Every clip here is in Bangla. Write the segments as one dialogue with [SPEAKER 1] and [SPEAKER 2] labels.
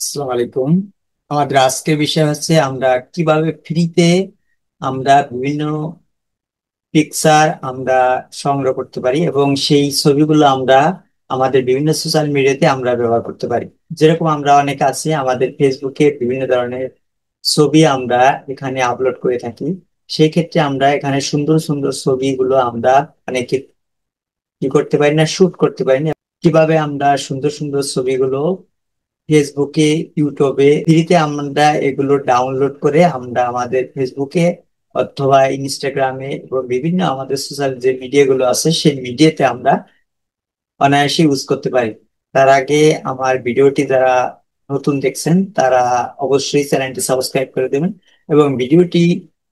[SPEAKER 1] আসসালামু আলাইকুম। আমাদের আজকের বিষয় হচ্ছে আমরা কিভাবে ফ্রিতে আমরা বিভিন্ন পিকচার আমরা সংগ্রহ করতে পারি এবং সেই ছবিগুলো আমরা আমাদের বিভিন্ন সোশ্যাল মিডিয়াতে আমরা ব্যবহার করতে পারি। যেরকম আমরা অনেকে আছি আমাদের ফেসবুকে বিভিন্ন ধরনের ছবি আমরা এখানে আপলোড করে থাকি। সেই ক্ষেত্রে আমরা এখানে সুন্দর সুন্দর ছবিগুলো আমরা অনেকে কি করতে পারি না, শুট করতে পারি না। কিভাবে আমরা সুন্দর সুন্দর ছবিগুলো ফেসবুকে, ইউটিউবে ফ্রিতে আমরা এগুলো ডাউনলোড করে আমরা আমাদের ফেসবুকে অথবা ইনস্টাগ্রামে এবং বিভিন্ন আমাদের সোশ্যাল যে মিডিয়াগুলো আছে সেই মিডিয়াতে আমরা অনায়াসে ইউজ করতে পারি। তার আগে আমার ভিডিওটি যারা নতুন দেখছেন তারা অবশ্যই চ্যানেলটি সাবস্ক্রাইব করে দেবেন এবং ভিডিওটি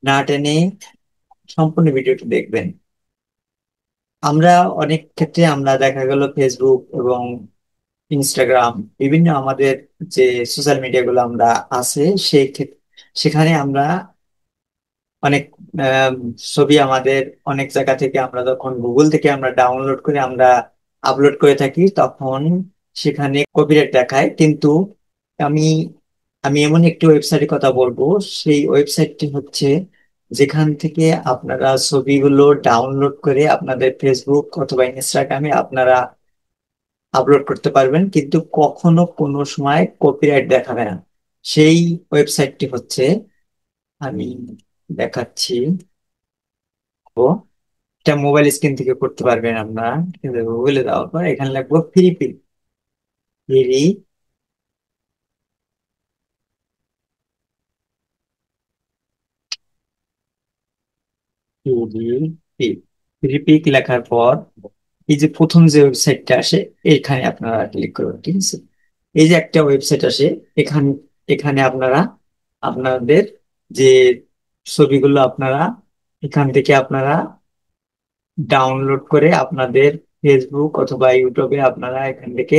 [SPEAKER 1] না টেনে সম্পূর্ণ ভিডিওটি দেখবেন। আমরা অনেক ক্ষেত্রে আমরা দেখা গেল ফেসবুক এবং ইনস্টাগ্রাম বিভিন্ন আমাদের যে সোশ্যাল মিডিয়া গুলো আমরা আছে সেই সেখানে আমরা অনেক আম, ছবি আমাদের অনেক জায়গা থেকে আমরা যখন গুগল থেকে আমরা ডাউনলোড করে আমরা আপলোড করে থাকি তখন সেখানে কপিরাইট দেখায়। কিন্তু আমি আমি এমন একটি ওয়েবসাইটের কথা বলবো, সেই ওয়েবসাইটটি হচ্ছে যেখান থেকে আপনারা ছবিগুলো ডাউনলোড করে আপনাদের ফেসবুক অথবা ইনস্টাগ্রামে আপনারা আপলোড করতে পারবেন, কিন্তু কখনো কোনো সময় কপিরাইট দেখাবে না। সেই ওয়েবসাইটটি হচ্ছে, আমি দেখাচ্ছি, ও এটা মোবাইল স্ক্রিন থেকে করতে পারবেন আপনারা। কিন্তু গুগলে দেওয়ার পর এখানে লাগবো Freepik. Freepik, Freepik লেখার পর এই যে প্রথম যে ওয়েবসাইটটা আসে এখানে আপনারা ক্লিক করবেন, ঠিক আছে? এই যে একটা ওয়েবসাইট আসে, এখানে এখানে আপনারা আপনাদের যে ছবিগুলো আপনারা এখান থেকে আপনারা ডাউনলোড করে আপনাদের ফেসবুক অথবা ইউটিউবে আপনারা এখান থেকে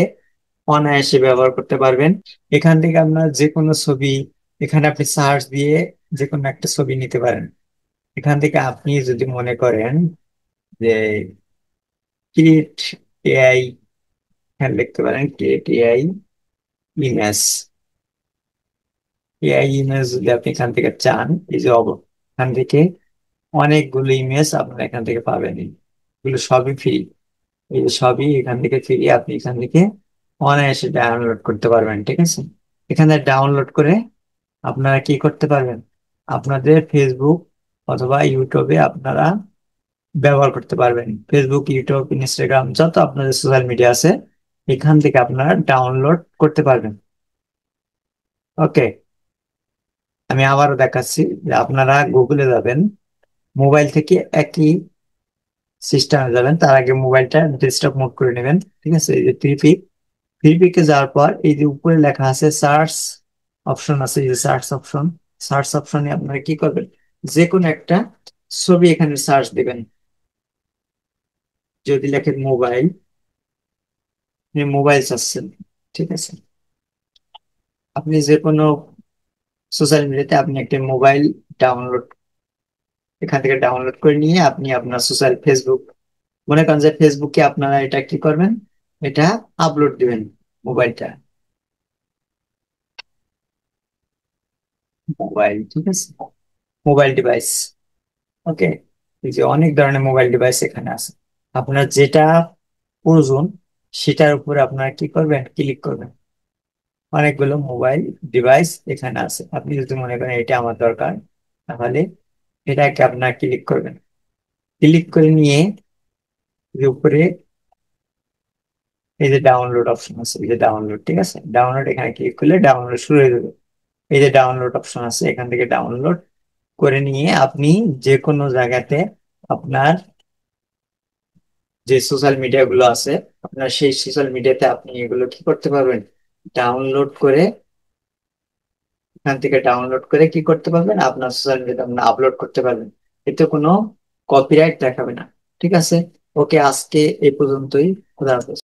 [SPEAKER 1] অনায়াসে ব্যবহার করতে পারবেন। এখান থেকে আপনার যে কোনো ছবি এখানে আপনি সার্চ দিয়ে যে কোনো একটা ছবি নিতে পারেন। এখান থেকে আপনি যদি মনে করেন যে ক্রিয়েট এআই, এখানে লিখতে পারেন create AI image. AI image যদি আপনি এখান থেকে চান, এই যে এখান থেকে অনেকগুলো ইমেজ আপনারা এখান থেকে পাবেন। এগুলো সবই ফ্রি, এই যে সবই এখান থেকে ফ্রি, আপনি এখান থেকে অনায়াসে ডাউনলোড করতে পারবেন, ঠিক আছে? এখানে ডাউনলোড করে আপনারা কি করতে পারবেন, আপনাদের ফেসবুক অথবা ইউটিউবে আপনারা ব্যবহার করতে পারবেন। ফেসবুক, ইউটিউব, ইনস্টাগ্রাম যত আপনাদের সোশ্যাল মিডিয়া আছে এখান থেকে আপনারা ডাউনলোড করতে পারবেন। ওকে, আমি আবারও দেখাচ্ছি যে আপনারা গুগলে যাবেন, মোবাইল থেকে একই সিস্টেমে যাবেন। তার আগে মোবাইলটা ডেস্কটপ মোড করে নেবেন, ঠিক আছে? এই যে থ্রি পিকে যাওয়ার পর এই যে উপরে লেখা আছে সার্চ অপশন আছে, এই যে সার্চ অপশন, সার্চ অপশনে আপনারা কি করবেন, যে কোনো একটা ছবি এখানে সার্চ দিবেন। যদি লেখেন মোবাইল, মোবাইল চাচ্ছেন, ঠিক আছে? আপনি যে কোনো সোশ্যাল মিডিয়াতে আপনি একটা মোবাইল ডাউনলোড এখান থেকে ডাউনলোড করে নিয়ে আপনি আপনার সোশ্যাল ফেসবুক, মনে করেন যে ফেসবুকে আপনারা এটা কি করবেন, এটা আপলোড দিবেন। মোবাইলটা, মোবাইল, ঠিক আছে? মোবাইল ডিভাইস, ওকে। এই যে অনেক ধরনের মোবাইল ডিভাইস এখানে আছে, আপনার যেটা প্রয়োজন সেটার উপরে আপনারা কি করবেন, ক্লিক করবেন। অনেকগুলো মোবাইল ডিভাইস এখানে আছে, আপনি যদি মনে করেন এটা আমার দরকার তাহলে এটাকে আপনার ক্লিক করবেন। ক্লিক করে নিয়ে এই যে উপরে এই যে ডাউনলোড অপশন আছে, এই যে ডাউনলোড, ঠিক আছে? ডাউনলোড এখানে ক্লিক করলে ডাউনলোড শুরু হয়ে যাবে। এই যে ডাউনলোড অপশন আছে এখান থেকে ডাউনলোড করে নিয়ে আপনি যে কোনো জায়গাতে আপনার যে সোশ্যাল মিডিয়া গুলো আছে আপনার সেই সোশ্যাল মিডিয়াতে আপনি এগুলো কি করতে পারবেন, ডাউনলোড করে এখান থেকে ডাউনলোড করে কি করতে পারবেন, আপনার সোশ্যাল মিডিয়াতে আপনি আপলোড করতে পারবেন। এতে কোনো কপিরাইট দেখাবে না, ঠিক আছে? ওকে, আজকে এই পর্যন্তই। খোদা হাফেজ।